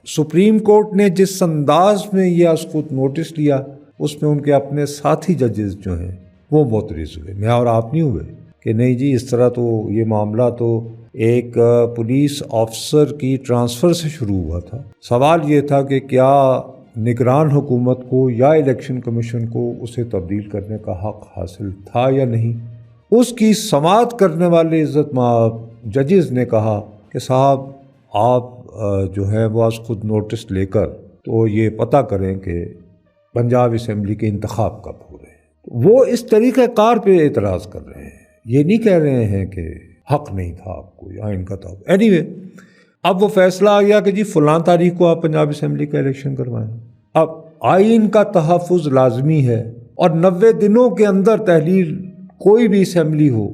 Supreme court نے جس انداز میں یہ از خود نوٹس لیا اس میں ان کے اپنے ساتھی ججز جو ہیں وہ معترض ہوئے، میں اور آپ نہیں ہوئے کہ نہیں جی اس طرح تو یہ معاملہ تو ایک پولیس آفیسر کی ٹرانسفر سے شروع ہوا تھا۔ سوال یہ تھا کہ کیا نگران حکومت کو یا الیکشن کمیشن کو اسے تبدیل کرنے کا حق حاصل تھا یا نہیں۔ اس کی سماعت کرنے والے عزت مآب ججز نے کہا کہ صاحب آپ جو ہے وہ از خود نوٹس لے کر تو یہ پتہ کریں کہ پنجاب اسمبلی کے انتخاب کب ہو رہے ہیں۔ وہ اس طریقہ کار پہ اعتراض کر رہے ہیں، یہ نہیں کہہ رہے ہیں کہ حق نہیں تھا آپ کو یا آئین کا تھا۔ اینی وے اب وہ فیصلہ آ گیا کہ جی فلاں تاریخ کو آپ پنجاب اسمبلی کا الیکشن کروائیں۔ اب آئین کا تحفظ لازمی ہے اور 90 دنوں کے اندر تحلیل کوئی بھی اسمبلی ہو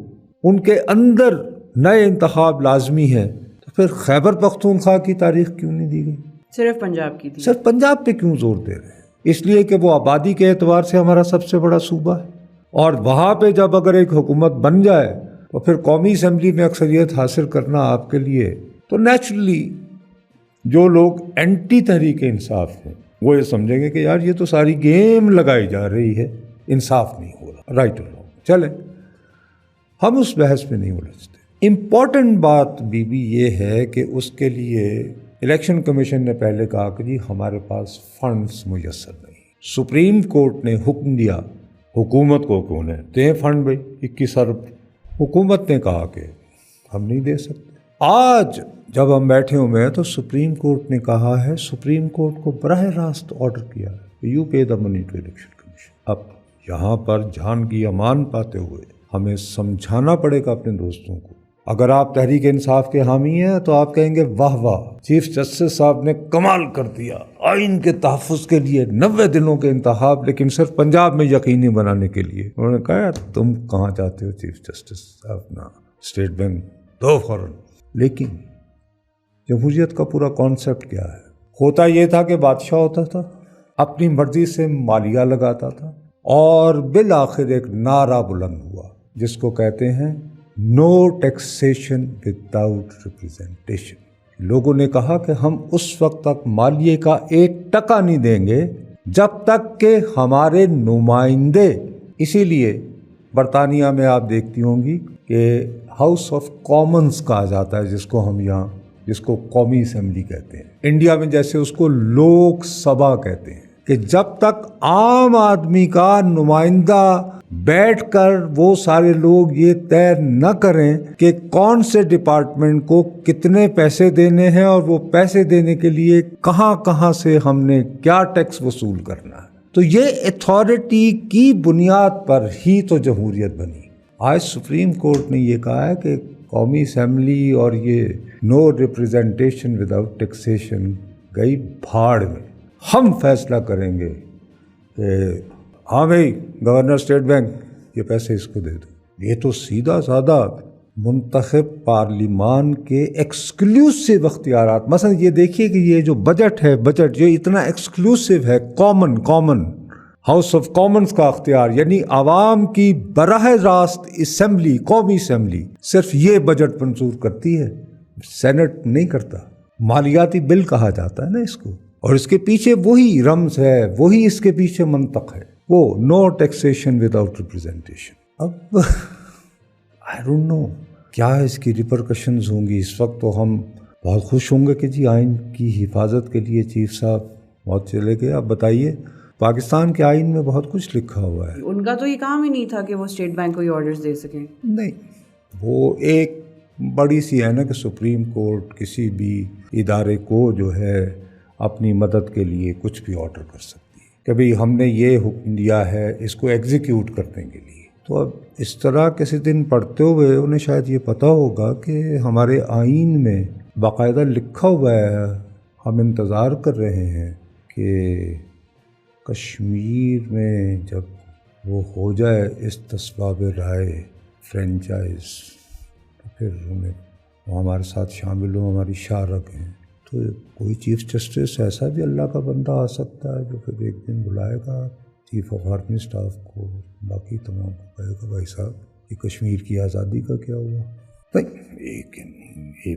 ان کے اندر نئے انتخاب لازمی ہے، تو پھر خیبر پختونخوا کی تاریخ کیوں نہیں دی گئی؟ صرف پنجاب کی تھی۔ صرف پنجاب پہ کیوں زور دے رہے ہیں؟ اس لیے کہ وہ آبادی کے اعتبار سے ہمارا سب سے بڑا صوبہ ہے، اور وہاں پہ جب اگر ایک حکومت بن جائے تو پھر قومی اسمبلی میں اکثریت حاصل کرنا آپ کے لیے تو نیچرلی جو لوگ اینٹی تحریک انصاف ہیں وہ یہ سمجھیں گے کہ یار یہ تو ساری گیم لگائی جا رہی ہے، انصاف نہیں ہو رہا، رائٹ اور رانگ۔ چلیں ہم اس بحث میں نہیں الجھتے۔ امپورٹنٹ بات بھی یہ ہے کہ اس کے لیے الیکشن کمیشن نے پہلے کہا کہ جی ہمارے پاس فنڈز میسر نہیں۔ سپریم کورٹ نے حکم دیا حکومت کو کہ انہیں دیں فنڈ بھائی 21 ارب۔ حکومت نے کہا کہ ہم نہیں دے سکتے۔ آج جب ہم بیٹھے ہوئے ہیں تو سپریم کورٹ نے کہا ہے، سپریم کورٹ کو براہ راست آرڈر کیا ہے you pay the money to election commission. اب یہاں پر جان کی امان پاتے ہوئے ہمیں سمجھانا پڑے گا اپنے دوستوں کو۔ اگر آپ تحریک انصاف کے حامی ہیں تو آپ کہیں گے واہ واہ چیف جسٹس صاحب نے کمال کر دیا، آئین کے تحفظ کے لیے 90 دنوں کے انتخاب، لیکن صرف پنجاب میں یقینی بنانے کے لیے۔ انہوں نے کہا یار تم کہاں جاتے ہو چیف جسٹس اپنا اسٹیٹ بینک دو فوراً۔ لیکن جمہوریت کا پورا کانسیپٹ کیا ہے؟ ہوتا یہ تھا کہ بادشاہ ہوتا تھا، اپنی مرضی سے مالیہ لگاتا تھا، اور بالآخر ایک نعرہ بلند ہوا جس کو کہتے ہیں نو ٹیکسیشن وداؤٹ ریپرزینٹیشن۔ لوگوں نے کہا کہ ہم اس وقت تک مالیے کا 1% نہیں دیں گے جب تک کہ ہمارے نمائندے، اسی لیے برطانیہ میں آپ دیکھتی ہوں گی کہ ہاؤس آف کامنز کہا جاتا ہے جس کو ہم یہاں جس کو قومی اسمبلی کہتے ہیں، انڈیا میں جیسے اس کو لوک سبھا کہتے ہیں، کہ جب تک عام آدمی کا نمائندہ بیٹھ کر وہ سارے لوگ یہ طے نہ کریں کہ کون سے ڈپارٹمنٹ کو کتنے پیسے دینے ہیں اور وہ پیسے دینے کے لیے کہاں کہاں سے ہم نے کیا ٹیکس وصول کرنا ہے، تو یہ اتھارٹی کی بنیاد پر ہی تو جمہوریت بنی۔ آج سپریم کورٹ نے یہ کہا ہے کہ قومی اسمبلی اور یہ نو ریپرزینٹیشن وداؤٹ ٹیکسیشن گئی بھاڑ میں، ہم فیصلہ کریں گے کہ ہاں بھائی گورنر اسٹیٹ بینک یہ پیسے اس کو دے دو۔ یہ تو سیدھا سادہ منتخب پارلیمان کے ایکسکلوسیو اختیارات۔ مثلا یہ دیکھیے کہ یہ جو بجٹ ہے، بجٹ یہ اتنا ایکسکلوسیو ہے، کامن ہاؤس آف کامنز کا اختیار، یعنی عوام کی براہ راست اسمبلی، قومی اسمبلی صرف یہ بجٹ منظور کرتی ہے، سینٹ نہیں کرتا۔ مالیاتی بل کہا جاتا ہے نا اس کو، اور اس کے پیچھے وہی رمز ہے، وہی اس کے پیچھے منطق ہے، وہ نو ٹیکسیشن وداؤٹ ریپرزینٹیشن۔ اب آئی ڈونٹ نو کیا اس کی ریپرکشنز ہوں گی۔ اس وقت تو ہم بہت خوش ہوں گے کہ جی آئین کی حفاظت کے لیے چیف صاحب بہت چلے گئے۔ اب بتائیے پاکستان کے آئین میں بہت کچھ لکھا ہوا ہے، ان کا تو یہ کام ہی نہیں تھا کہ وہ اسٹیٹ بینک کو یہ آرڈرز دے سکیں۔ نہیں، وہ ایک بڑی سی ہے نا کہ سپریم کورٹ کسی بھی ادارے کو جو ہے اپنی مدد کے لیے کچھ بھی آرڈر کر سکتی ہے کہ بھئی ہم نے یہ حکم دیا ہے اس کو ایگزیکیوٹ کرنے کے لیے۔ تو اب اس طرح کسی دن پڑھتے ہوئے انہیں شاید یہ پتہ ہوگا کہ ہمارے آئین میں باقاعدہ لکھا ہوا ہے، ہم انتظار کر رہے ہیں کہ کشمیر میں جب وہ ہو جائے استصواب رائے فرینچائز تو پھر انہیں وہ ہمارے ساتھ شامل ہوں، ہماری شاہ رکھیں۔ تو کوئی چیف جسٹس ایسا بھی اللہ کا بندہ آ سکتا ہے جو پھر ایک دن بلائے گا چیف آف آرمی اسٹاف کو، باقی تمام کو کہے گا بھائی صاحب یہ کشمیر کی آزادی کا کیا ہوا۔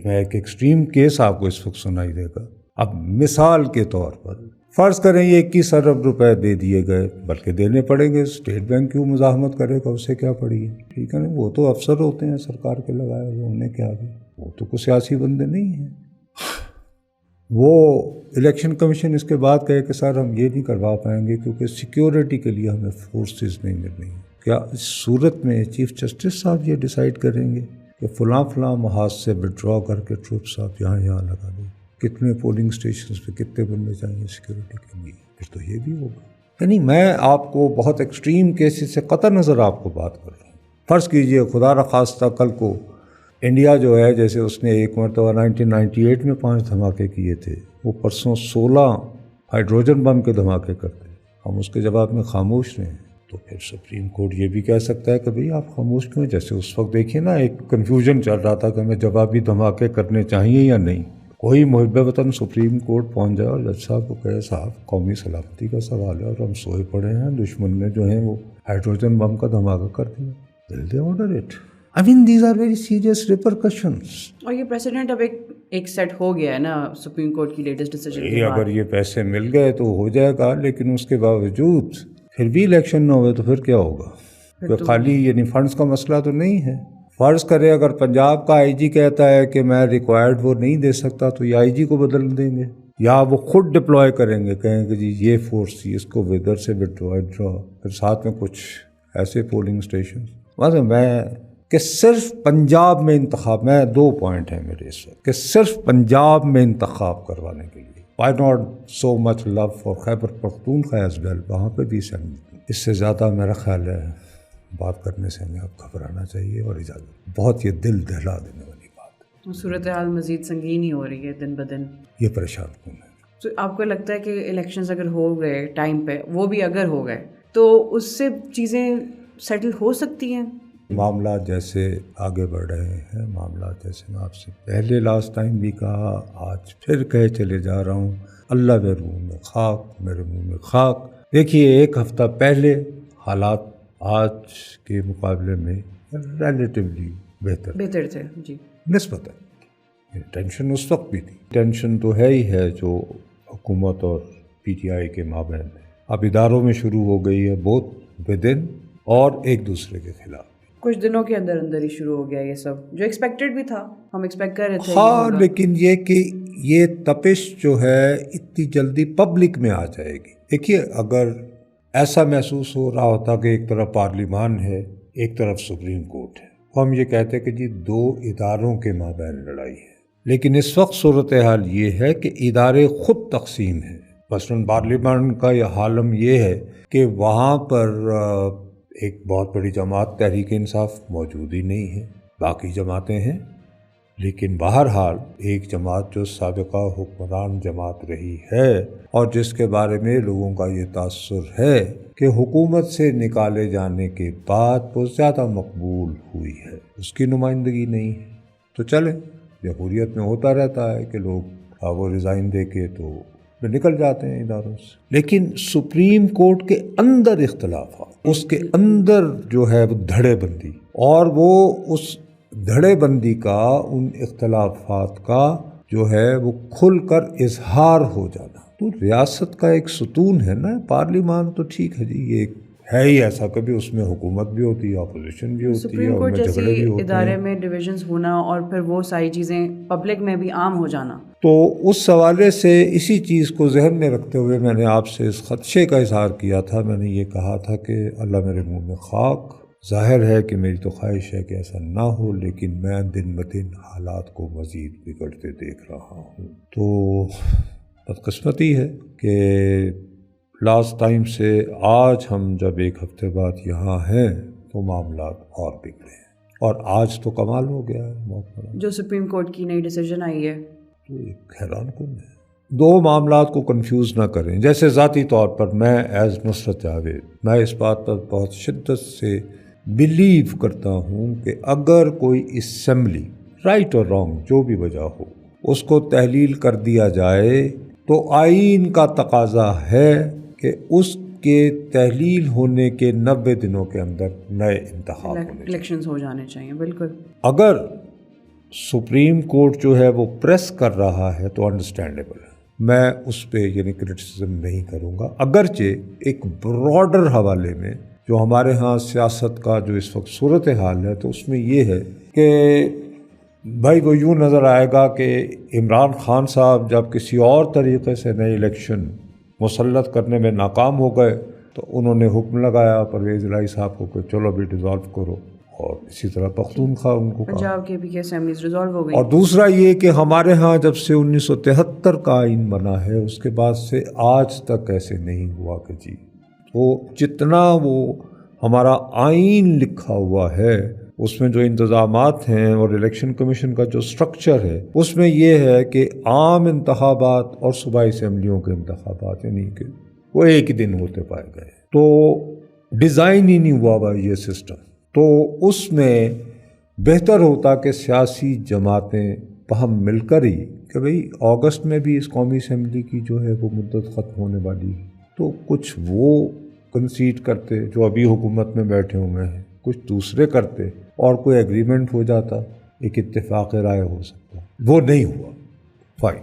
میں ایک ایکسٹریم کیس آپ کو اس وقت سنائی دے گا۔ اب مثال کے طور پر فرض کریں یہ 21 ارب روپے دے دیے گئے، بلکہ دینے پڑیں گے، اسٹیٹ بینک کیوں مزاحمت کرے گا، اسے کیا پڑی ہے، ٹھیک ہے نا، وہ تو افسر ہوتے ہیں سرکار کے لگائے ہوئے، انہیں کیا بھی، وہ تو کوئی سیاسی بندے نہیں ہیں۔ وہ الیکشن کمیشن اس کے بعد کہے کہ سر ہم یہ نہیں کروا پائیں گے کیونکہ سیکیورٹی کے لیے ہمیں فورسز نہیں مل رہی ہیں، کیا اس صورت میں چیف جسٹس صاحب یہ ڈیسائیڈ کریں گے کہ فلاں فلاں محاذ سے وڈرا کر کے ٹروپس آپ یہاں لگا دیں، کتنے پولنگ اسٹیشنز پہ کتنے بندے چاہیے سیکیورٹی کے لیے، پھر تو یہ بھی ہوگا۔ یعنی میں آپ کو بہت ایکسٹریم کیسز سے قطع نظر آپ کو بات کر رہا ہوں۔ فرض کیجئے خدا نخواستہ کل کو انڈیا جو ہے، جیسے اس نے ایک مرتبہ 1998 میں 5 دھماکے کیے تھے، وہ پرسوں 16 ہائیڈروجن بم کے دھماکے کرتے، ہم اس کے جواب میں خاموش رہے ہیں، تو پھر سپریم کورٹ یہ بھی کہہ سکتا ہے کہ بھئی آپ خاموش کیوں؟ جیسے اس وقت دیکھیے نا ایک کنفیوژن چل رہا تھا کہ ہمیں جوابی دھماکے کرنے چاہیے یا نہیں۔ کوئی محب وطن سپریم کورٹ پہنچ جائے اور جج صاحب کو کہے صاحب قومی سلامتی کا سوال ہے اور ہم سوئے پڑے ہیں، دشمن نے جو ہیں وہ ہائیڈروجن بم کا دھماکہ کر دیا، will they order it? I mean these are very serious repercussions۔ اور یہ پریسیڈنٹ اب ایک سیٹ ہو گیا ہے نا سپریم کورٹ کی لیٹسٹ ڈیسیجن کے بعد۔ اگر یہ پیسے مل گئے تو ہو جائے گا، لیکن اس کے باوجود پھر بھی الیکشن نہ ہوئے تو پھر کیا ہوگا؟ کہ خالی یعنی فنڈز کا مسئلہ تو نہیں ہے۔ فرض کرے اگر پنجاب کا آئی جی کہتا ہے کہ میں ریکوائرڈ وہ نہیں دے سکتا تو یہ آئی جی کو بدل دیں گے، یا وہ خود ڈپلوائے کریں گے، کہیں کہ جی یہ فورس تھی اس کو ودر سے ڈرا، پھر ساتھ میں کچھ ایسے پولنگ اسٹیشن ویسے میں کہ صرف پنجاب میں انتخاب، میں 2 پوائنٹ ہیں میرے اس وقت، کہ صرف پنجاب میں انتخاب کروانے کے لیے why not so much love for Khyber Pakhtunkhwa as well, وہاں پہ بھی اسمبلی، اس سے زیادہ میرا خیال ہے بات کرنے سے ہمیں اب گھبرانا چاہیے اور اجازت، بہت یہ دل دہلا دینے والی بات ہے۔ صورتحال مزید سنگین ہی ہو رہی ہے دن بدن، یہ پریشان کن ہے۔ تو آپ کو لگتا ہے کہ الیکشنز اگر ہو گئے ٹائم پہ، وہ بھی اگر ہو گئے تو اس سے چیزیں سیٹل ہو سکتی ہیں؟ معاملات جیسے آگے بڑھ رہے ہیں، معاملات جیسے میں آپ سے پہلے لاسٹ ٹائم بھی کہا، آج پھر کہے چلے جا رہا ہوں، اللہ میرے منہ میں خاک، میرے منہ میں خاک۔ دیکھیے 1 ہفتہ پہلے حالات آج کے مقابلے میں ریلیٹیولی بہتر تھے جی، نسبتاً۔ ٹینشن اس وقت بھی تھی، ٹینشن تو ہے ہی ہے جو حکومت اور پی ٹی آئی کے مابین ہے، اب اداروں میں شروع ہو گئی ہے، بہت ودن اور ایک دوسرے کے خلاف۔ کچھ دنوں کے اندر ہی شروع ہو گیا یہ سب، جو ایکسپیکٹڈ بھی تھا، ہم ایکسپیکٹ کر رہے تھے۔ ہاں، لیکن یہ کہ یہ تپش جو ہے اتنی جلدی پبلک میں آ جائے گی۔ دیکھیے اگر ایسا محسوس ہو رہا ہوتا کہ ایک طرف پارلیمان ہے، ایک طرف سپریم کورٹ ہے، تو ہم یہ کہتے کہ جی 2 اداروں کے مابین لڑائی ہے، لیکن اس وقت صورتحال یہ ہے کہ ادارے خود تقسیم ہیں۔ مثلاً پارلیمان کا یہ حالم یہ ہے کہ وہاں پر ایک بہت بڑی جماعت تحریک انصاف موجود ہی نہیں ہے، باقی جماعتیں ہیں، لیکن بہرحال ایک جماعت جو سابقہ حکمران جماعت رہی ہے اور جس کے بارے میں لوگوں کا یہ تاثر ہے کہ حکومت سے نکالے جانے کے بعد وہ زیادہ مقبول ہوئی ہے، اس کی نمائندگی نہیں ہے، تو چلیں، جمہوریت میں ہوتا رہتا ہے کہ لوگ وہ ریزائن دے کے تو نکل جاتے ہیں اداروں سے، لیکن سپریم کورٹ کے اندر اختلافات، اس کے اندر جو ہے وہ دھڑے بندی، اور وہ اس دھڑے بندی کا، ان اختلافات کا جو ہے وہ کھل کر اظہار ہو جانا، تو ریاست کا ایک ستون ہے نا پارلیمان، تو ٹھیک ہے جی یہ ہے ہی ایسا، کبھی اس میں حکومت بھی ہوتی ہے، اپوزیشن بھی ہوتی ہے، سپریم اور کورٹ میں جھگڑے بھی جیسی ہوتے ادارے ہیں، میں ڈویژنز ہونا اور پھر وہ ساری چیزیں پبلک میں بھی عام ہو جانا۔ تو اس حوالے سے اسی چیز کو ذہن میں رکھتے ہوئے میں نے آپ سے اس خدشے کا اظہار کیا تھا، میں نے یہ کہا تھا کہ اللہ میرے منہ میں خاک، ظاہر ہے کہ میری تو خواہش ہے کہ ایسا نہ ہو، لیکن میں دن بدن حالات کو مزید بگڑتے دیکھ رہا ہوں۔ تو بدقسمتی ہے کہ لاسٹ ٹائم سے آج ہم جب 1 ہفتے بعد یہاں ہیں تو معاملات اور بگڑے ہیں، اور آج تو کمال ہو گیا ہے بہت بڑا، جو سپریم کورٹ کی نئی ڈیسیجن آئی ہے، تو ایک حیران کن ہے۔ 2 معاملات کو کنفیوز نہ کریں، جیسے ذاتی طور پر میں ایز نصرت جاوید، میں اس بات پر بہت شدت سے بلیو کرتا ہوں کہ اگر کوئی اسمبلی رائٹ اور رانگ جو بھی وجہ ہو اس کو تحلیل کر دیا جائے تو آئین کا تقاضا ہے کہ اس کے تحلیل ہونے کے 90 دنوں کے اندر نئے انتخاب ہونے چاہیے، الیکشنز ہو جانے چاہیے۔ بالکل، اگر سپریم کورٹ جو ہے وہ پریس کر رہا ہے تو انڈرسٹینڈیبل ہے، میں اس پہ یعنی کرٹیسزم نہیں کروں گا، اگرچہ ایک براڈر حوالے میں جو ہمارے ہاں سیاست کا جو اس وقت صورتحال ہے تو اس میں یہ ہے کہ بھائی وہ یوں نظر آئے گا کہ عمران خان صاحب جب کسی اور طریقے سے نئے الیکشن مسلط کرنے میں ناکام ہو گئے تو انہوں نے حکم لگایا پرویز الہی صاحب کو کہ چلو بھی ڈیزالو کرو، اور اسی طرح پختونخوا ان کو کہا، پنجاب کے بھی کی اسمبلیز ریزالو ہو گئی. اور دوسرا یہ کہ ہمارے ہاں جب سے 1973 کا آئین بنا ہے اس کے بعد سے آج تک ایسے نہیں ہوا کہ جی وہ جتنا وہ ہمارا آئین لکھا ہوا ہے اس میں جو انتظامات ہیں اور الیکشن کمیشن کا جو سٹرکچر ہے اس میں یہ ہے کہ عام انتخابات اور صوبائی اسمبلیوں کے انتخابات یعنی کہ وہ ایک ہی دن ہوتے پائے گئے، تو ڈیزائن ہی نہیں ہوا ہوا یہ سسٹم. تو اس میں بہتر ہوتا کہ سیاسی جماعتیں باہم مل کر ہی کہ بھئی اگست میں بھی اس قومی اسمبلی کی جو ہے وہ مدت ختم ہونے والی ہے، تو کچھ وہ کنسیڈ کرتے جو ابھی حکومت میں بیٹھے ہوئے ہیں، کچھ دوسرے کرتے اور کوئی ایگریمنٹ ہو جاتا، ایک اتفاق رائے ہو سکتا. وہ نہیں ہوا. فائن.